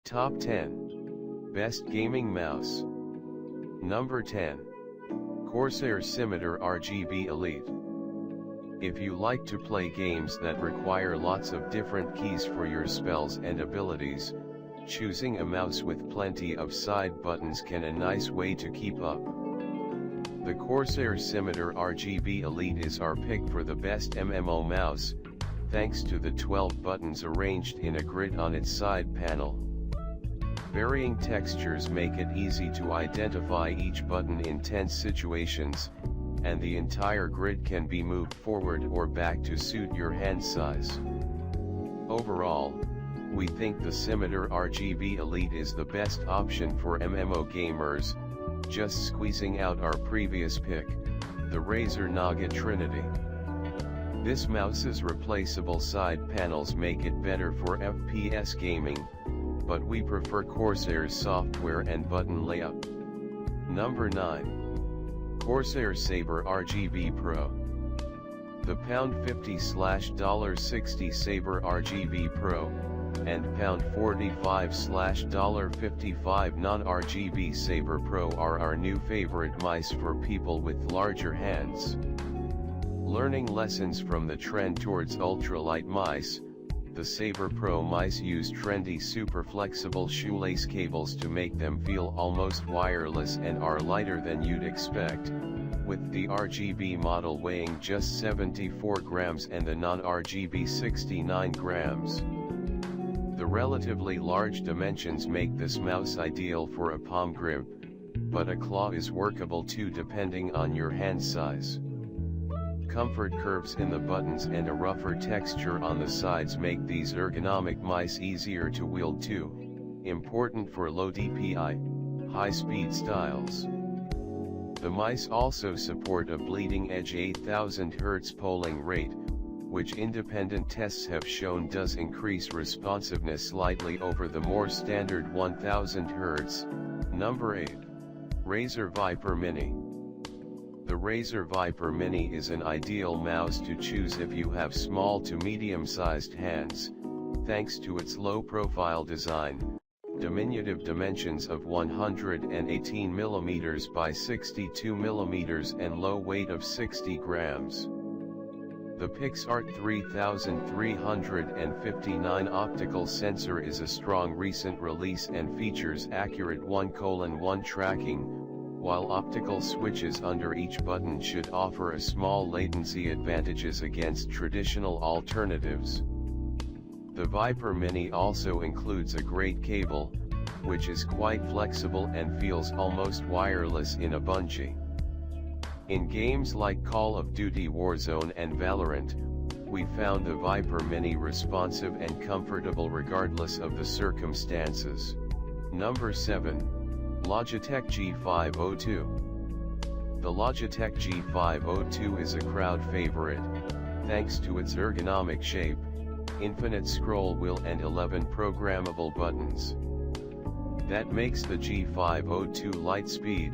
Top 10 Best Gaming Mouse. Number 10. Corsair Scimitar RGB Elite. If you like to play games that require lots of different keys for your spells and abilities, choosing a mouse with plenty of side buttons can a nice way to keep up. The Corsair Scimitar RGB Elite is our pick for the best MMO mouse, thanks to the 12 buttons arranged in a grid on its side panel. Varying textures make it easy to identify each button in tense situations, and the entire grid can be moved forward or back to suit your hand size. Overall, we think the Scimitar RGB Elite is the best option for MMO gamers, just squeezing out our previous pick, the Razer Naga Trinity. This mouse's replaceable side panels make it better for FPS gaming, but we prefer Corsair's software and button layout. Number 9. Corsair Saber RGB Pro. The £50/$60 Saber RGB Pro, and £45/$55 non-RGB Saber Pro are our new favorite mice for people with larger hands. Learning lessons from the trend towards ultralight mice, the Saber Pro mice use trendy super flexible shoelace cables to make them feel almost wireless and are lighter than you'd expect, with the RGB model weighing just 74 grams and the non-RGB 69 grams. The relatively large dimensions make this mouse ideal for a palm grip, but a claw is workable too depending on your hand size. Comfort curves in the buttons and a rougher texture on the sides make these ergonomic mice easier to wield too, important for low DPI, high-speed styles. The mice also support a bleeding-edge 8000 Hz polling rate, which independent tests have shown does increase responsiveness slightly over the more standard 1000 Hz. Number 8. Razer Viper Mini. The Razer Viper Mini is an ideal mouse to choose if you have small to medium-sized hands, thanks to its low-profile design, diminutive dimensions of 118mm by 62mm and low weight of 60 grams. The PixArt 3359 optical sensor is a strong recent release and features accurate 1:1 tracking, while optical switches under each button should offer a small latency advantages against traditional alternatives. The Viper Mini also includes a great cable, which is quite flexible and feels almost wireless in a bungee. In games like Call of Duty Warzone and Valorant, we found the Viper Mini responsive and comfortable regardless of the circumstances. Number 7. Logitech G502. The Logitech G502 is a crowd favorite, thanks to its ergonomic shape, infinite scroll wheel and 11 programmable buttons. That makes the G502 Lightspeed,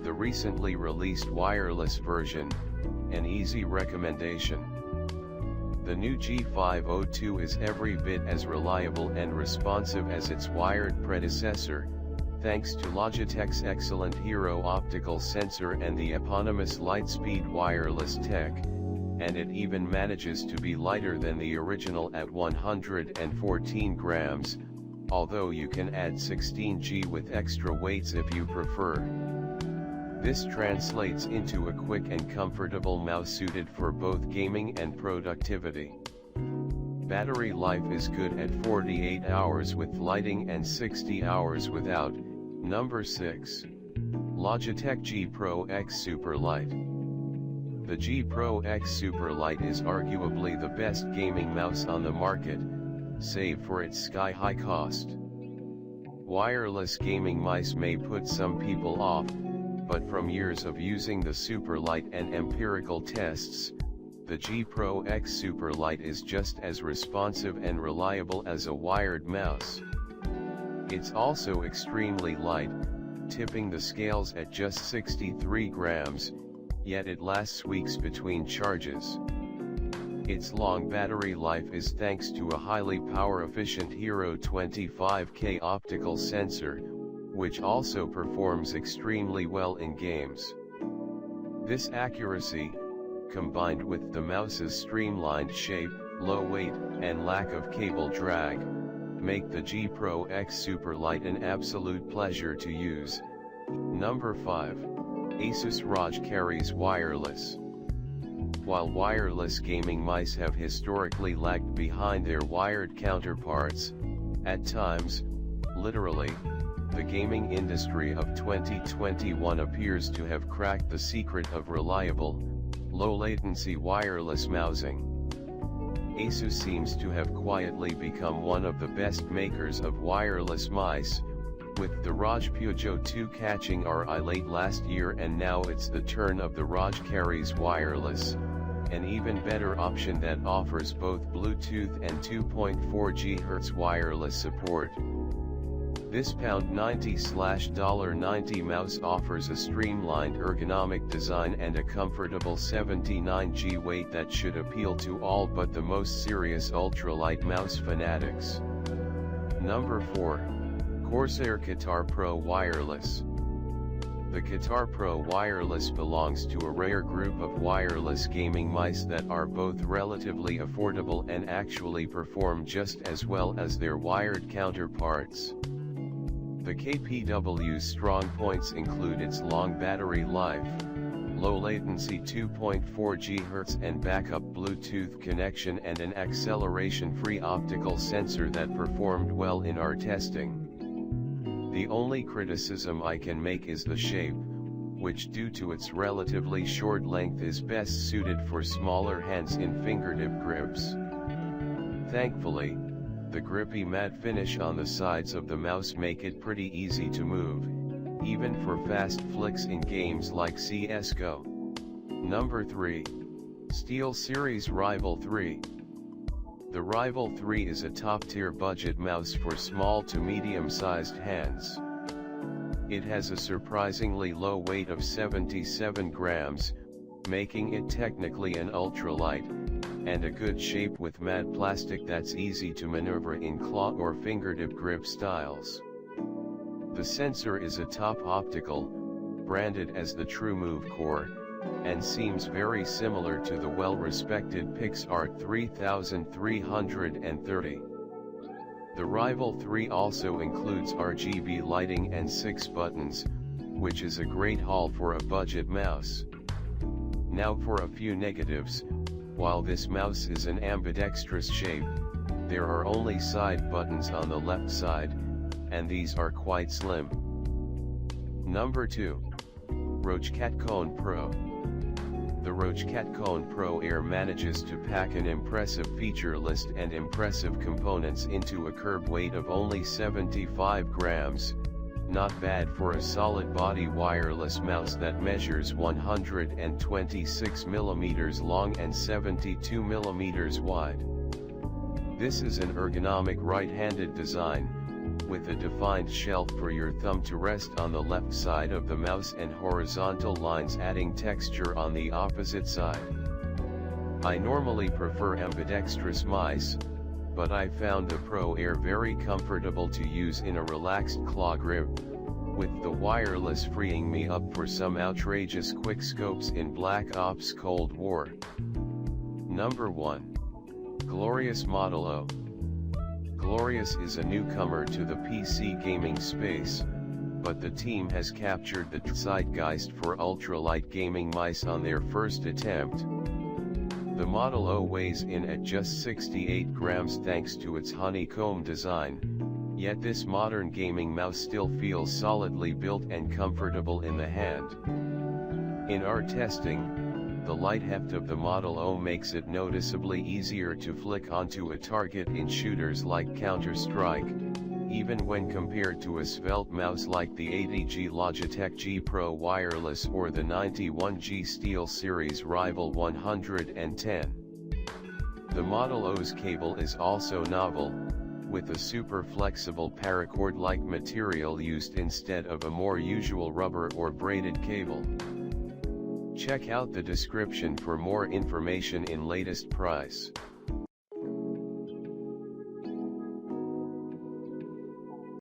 the recently released wireless version, an easy recommendation. The new G502 is every bit as reliable and responsive as its wired predecessor, thanks to Logitech's excellent Hero optical sensor and the eponymous Lightspeed wireless tech, and it even manages to be lighter than the original at 114 grams, although you can add 16G with extra weights if you prefer. This translates into a quick and comfortable mouse suited for both gaming and productivity. Battery life is good at 48 hours with lighting and 60 hours without. Number 6. Logitech G Pro X Superlight. The G Pro X Superlight is arguably the best gaming mouse on the market, save for its sky-high cost. Wireless gaming mice may put some people off, but from years of using the Superlight and empirical tests, the G Pro X Superlight is just as responsive and reliable as a wired mouse. It's also extremely light, tipping the scales at just 63 grams, yet it lasts weeks between charges. Its long battery life is thanks to a highly power-efficient Hero 25K optical sensor, which also performs extremely well in games. This accuracy, combined with the mouse's streamlined shape, low weight, and lack of cable drag, make the G Pro X Superlight an absolute pleasure to use. Number 5. Asus ROG Carries Wireless. While wireless gaming mice have historically lagged behind their wired counterparts, at times, literally, the gaming industry of 2021 appears to have cracked the secret of reliable, low-latency wireless mousing. Asus seems to have quietly become one of the best makers of wireless mice, with the ROG Pujo 2 catching our eye late last year, and now it's the turn of the ROG Carries Wireless, an even better option that offers both Bluetooth and 2.4 GHz wireless support. This $90/$90 mouse offers a streamlined ergonomic design and a comfortable 79G weight that should appeal to all but the most serious ultralight mouse fanatics. Number 4. Corsair Kitar Pro Wireless. The Kitar Pro Wireless belongs to a rare group of wireless gaming mice that are both relatively affordable and actually perform just as well as their wired counterparts. The KPW's strong points include its long battery life, low latency 2.4 GHz and backup Bluetooth connection, and an acceleration-free optical sensor that performed well in our testing. The only criticism I can make is the shape, which due to its relatively short length is best suited for smaller hands in fingertip grips. Thankfully, the grippy matte finish on the sides of the mouse make it pretty easy to move, even for fast flicks in games like CSGO. Number 3. SteelSeries Rival 3. The Rival 3 is a top-tier budget mouse for small to medium-sized hands. It has a surprisingly low weight of 77 grams, making it technically an ultralight, and a good shape with matte plastic that's easy to maneuver in claw or fingertip grip styles. The sensor is a top optical, branded as the TrueMove Core, and seems very similar to the well-respected PixArt 3330. The Rival 3 also includes RGB lighting and 6 buttons, which is a great haul for a budget mouse. Now for a few negatives. While this mouse is an ambidextrous shape, there are only side buttons on the left side, and these are quite slim. Number 2. ROG Catcone Pro. The ROG Catcone Pro Air manages to pack an impressive feature list and impressive components into a curb weight of only 75 grams, not bad for a solid body wireless mouse that measures 126 mm long and 72 mm wide. This is an ergonomic right-handed design, with a defined shelf for your thumb to rest on the left side of the mouse and horizontal lines adding texture on the opposite side. I normally prefer ambidextrous mice, but I found the Pro Air very comfortable to use in a relaxed claw grip, with the wireless freeing me up for some outrageous quick scopes in Black Ops Cold War. Number 1. Glorious Model O. Glorious is a newcomer to the PC gaming space, but the team has captured the zeitgeist for ultralight gaming mice on their first attempt. The Model O weighs in at just 68 grams thanks to its honeycomb design, yet this modern gaming mouse still feels solidly built and comfortable in the hand. In our testing, the light heft of the Model O makes it noticeably easier to flick onto a target in shooters like Counter-Strike, even when compared to a svelte mouse like the 80G Logitech G Pro Wireless or the 91G SteelSeries Rival 110. The Model O's cable is also novel, with a super flexible paracord-like material used instead of a more usual rubber or braided cable. Check out the description for more information in latest price.